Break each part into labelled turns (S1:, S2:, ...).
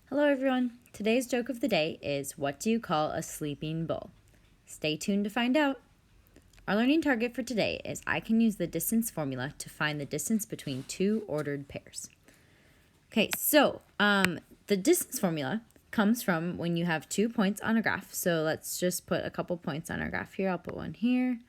S1: Hello everyone. Today's joke of the day is, what do you call a sleeping bull? Stay tuned to find out. Our learning target for today is I can use the distance formula to find the distance between two ordered pairs. Okay, so the distance formula comes from when you have 2 points on a graph. So let's just put a couple points on our graph here. I'll put one here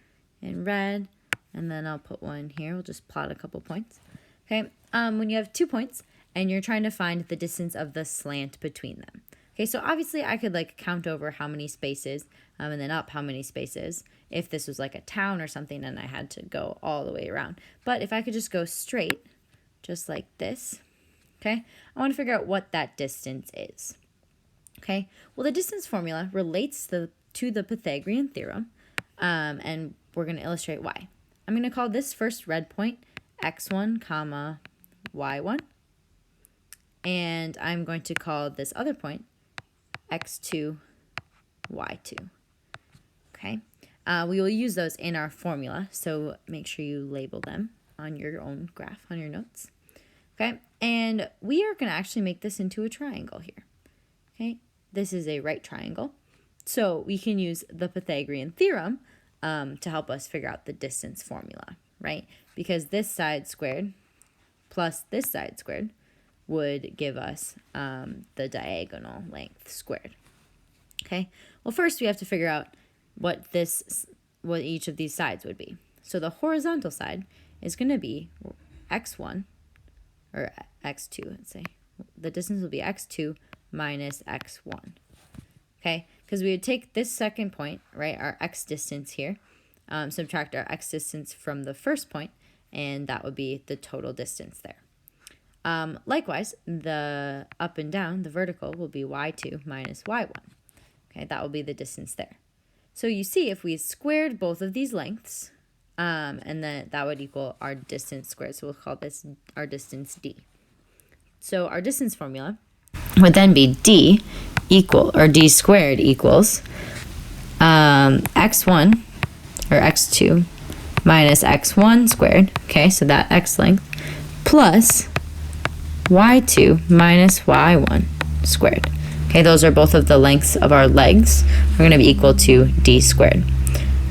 S1: in red, and then I'll put one here. We'll just plot a couple points. Okay, when you have 2 points and you're trying to find the distance of the slant between them. Okay, so obviously I could count over how many spaces and then up how many spaces if this was like a town or something and I had to go all the way around. But if I could just go straight, just like this, okay, I want to figure out what that distance is. Okay, well, the distance formula relates to the Pythagorean theorem, and we're going to illustrate why. I'm going to call this first red point x1 comma y1, and I'm going to call this other point x2 y2. Okay, we will use those in our formula, so make sure you label them on your own graph, on your notes. Okay, and we are going to actually make this into a triangle here. Okay, this is a right triangle, so we can use the Pythagorean theorem to help us figure out the distance formula, right? Because this side squared plus this side squared would give us the diagonal length squared. Okay, well, first we have to figure out what each of these sides would be. So the horizontal side is going to be x1, or x2, let's say. The distance will be x2 minus x1. Okay, because we would take this second point, right, our x distance here, subtract our x distance from the first point, and that would be the total distance there. Likewise, the up and down, the vertical, will be y2 minus y1. Okay, that will be the distance there. So you see, if we squared both of these lengths, and then that would equal our distance squared. So we'll call this our distance d. So our distance formula would then be d squared equals x1 or x2 minus x1 squared. Okay, so that x length plus y2 minus y1 squared. Okay, those are both of the lengths of our legs. Are going to be equal to d squared.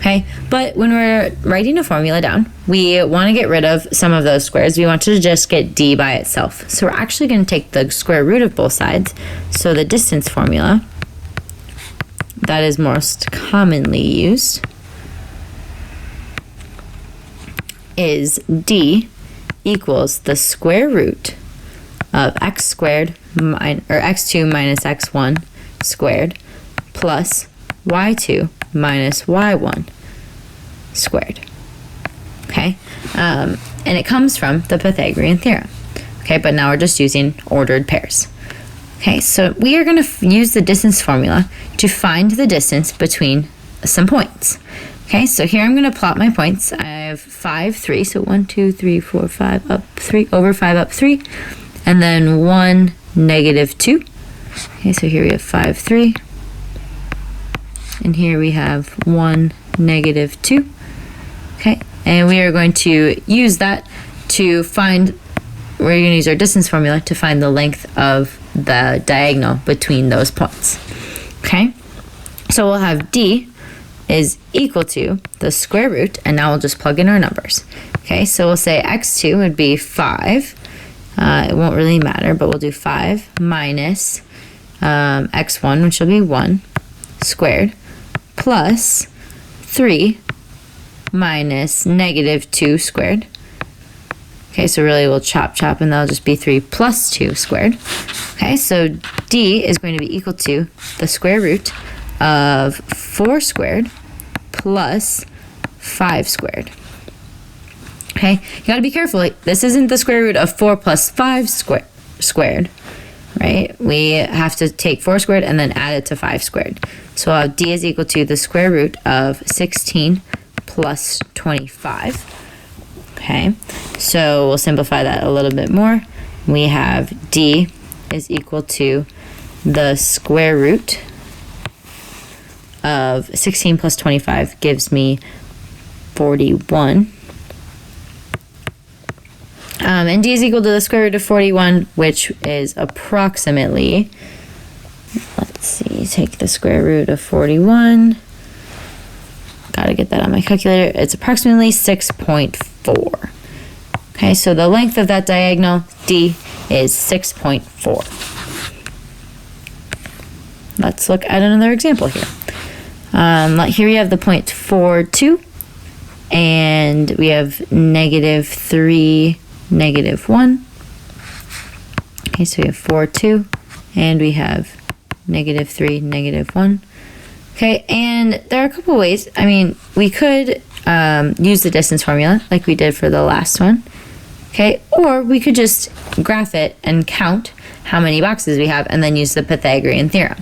S1: Okay, but when we're writing a formula down, we want to get rid of some of those squares. We want to just get d by itself. So we're actually going to take the square root of both sides. So the distance formula that is most commonly used is d equals the square root of x squared or x2 minus x1 squared plus y2 minus y1 squared. Okay, and it comes from the Pythagorean theorem. Okay, but now we're just using ordered pairs. Okay, so we are going to use the distance formula to find the distance between some points. Okay, so here I'm going to plot my points. I have 5, 3, so 1, 2, 3, 4, 5, up 3, over 5, up 3, and then 1, negative 2. Okay, so here we have 5, 3, and here we have 1, negative 2. Okay, and we are going to use that to find, we're going to use our distance formula to find the length of the diagonal between those points. Okay, so we'll have d is equal to the square root, and now we'll just plug in our numbers. Okay, so we'll say x2 would be 5. It won't really matter, but we'll do 5 minus x1, which will be 1 squared, plus 3 minus negative 2 squared. Okay, so really we'll chop, and that'll just be 3 plus 2 squared. Okay, so d is going to be equal to the square root of 4 squared plus 5 squared. Okay, you gotta be careful. This isn't the square root of 4 plus 5 squared, right? We have to take 4 squared and then add it to 5 squared. So d is equal to the square root of 16 plus 25. Okay, so we'll simplify that a little bit more. We have d is equal to the square root of 16 plus 25 gives me 41. And D is equal to the square root of 41, which is approximately, let's see, take the square root of 41. Gotta get that on my calculator. It's approximately 6.4. Okay, so the length of that diagonal, D, is 6.4. Let's look at another example here. Here we have the point 4, 2, and we have -3, -1. Okay, so we have 4, 2, and we have -3, -1. Okay, and there are a couple ways. I mean, we could use the distance formula like we did for the last one. Okay, or we could just graph it and count how many boxes we have and then use the Pythagorean theorem.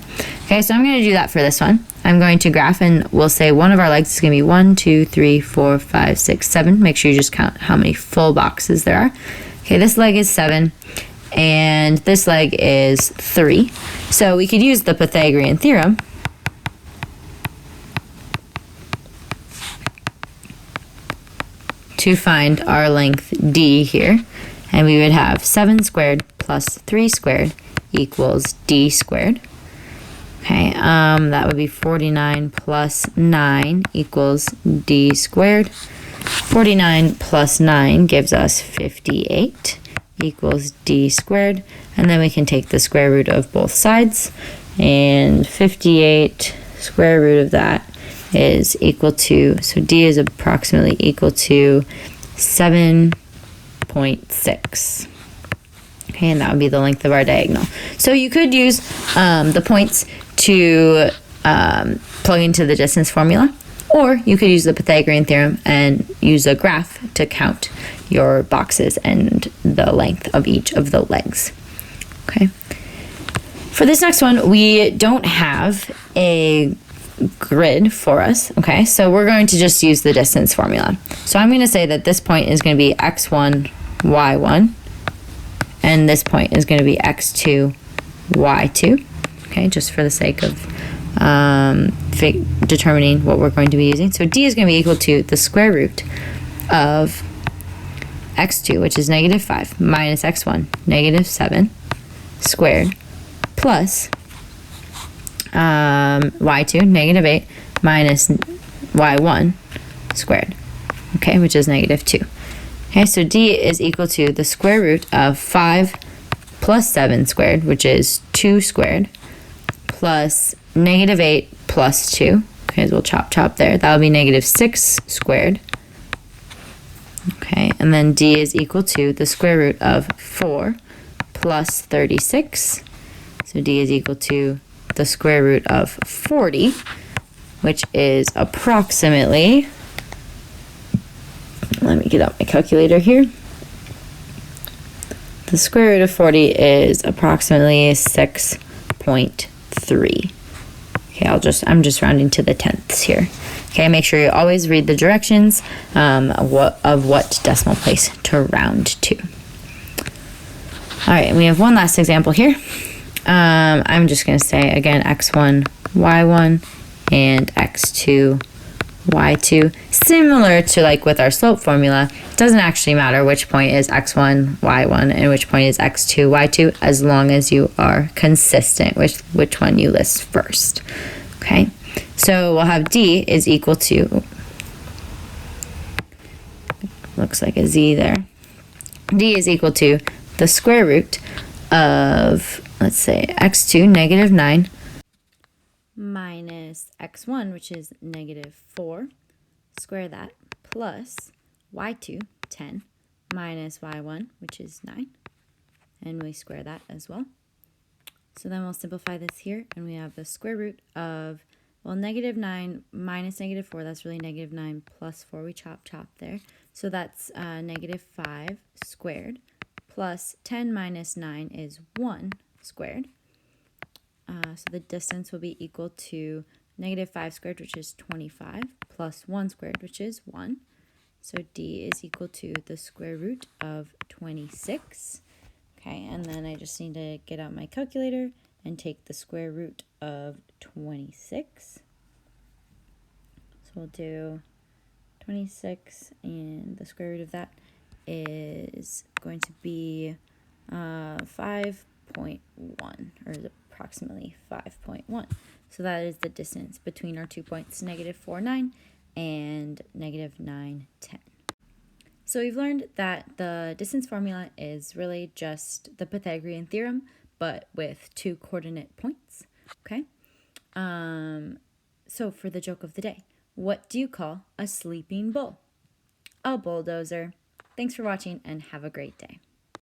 S1: Okay, so I'm going to do that for this one. I'm going to graph, and we'll say one of our legs is going to be 1, 2, 3, 4, 5, 6, 7. Make sure you just count how many full boxes there are. Okay, this leg is 7, and this leg is 3. So we could use the Pythagorean theorem to find our length D here, and we would have 7 squared plus 3 squared equals D squared. Okay, that would be 49 plus 9 equals D squared. 49 plus 9 gives us 58 equals D squared, and then we can take the square root of both sides, and 58 square root of that is equal to, so D is approximately equal to 7.6. Okay, and that would be the length of our diagonal. So you could use the points to plug into the distance formula, or you could use the Pythagorean theorem and use a graph to count your boxes and the length of each of the legs. Okay. For this next one, we don't have a grid for us, okay? So we're going to just use the distance formula. So I'm going to say that this point is going to be x1, y1, and this point is going to be x2, y2, okay, just for the sake of determining what we're going to be using. So D is going to be equal to the square root of x2, which is -5, minus x1, -7, squared, plus y2, -8, minus y1 squared, okay, which is -2. Okay, so D is equal to the square root of 5 plus 7 squared, which is 2 squared, plus -8 plus 2. Okay, so we'll chop there. That will be -6 squared. Okay, and then D is equal to the square root of 4 plus 36. So D is equal to the square root of 40, which is approximately, let me get out my calculator here. The square root of 40 is approximately 6.3. Okay, I'm just rounding to the tenths here. Okay, make sure you always read the directions of what decimal place to round to. All right, and we have one last example here. I'm just going to say, again, x1, y1, and x2, y2. Similar to like with our slope formula, it doesn't actually matter which point is x1, y1, and which point is x2, y2, as long as you are consistent with which one you list first. Okay, so we'll have D is equal to, looks like a Z there. D is equal to the square root of, let's say, x2, -9, minus x1, which is -4, square that, plus y2, 10, minus y1, which is 9, and we square that as well. So then we'll simplify this here, and we have the square root of, well, -9 minus -4, that's really -9, plus 4, we chop there. So that's -5 squared, plus 10 minus 9 is 1 squared. So the distance will be equal to -5 squared, which is 25, plus 1 squared, which is 1. So D is equal to the square root of 26. Okay, and then I just need to get out my calculator and take the square root of 26. So we'll do 26, and the square root of that is going to be 5.1, or is approximately 5.1. So that is the distance between our 2 points, negative 4, 9, and negative 9, 10. So we've learned that the distance formula is really just the Pythagorean theorem, but with 2 coordinate points, okay? So for the joke of the day, what do you call a sleeping bull? A bulldozer. Thanks for watching and have a great day.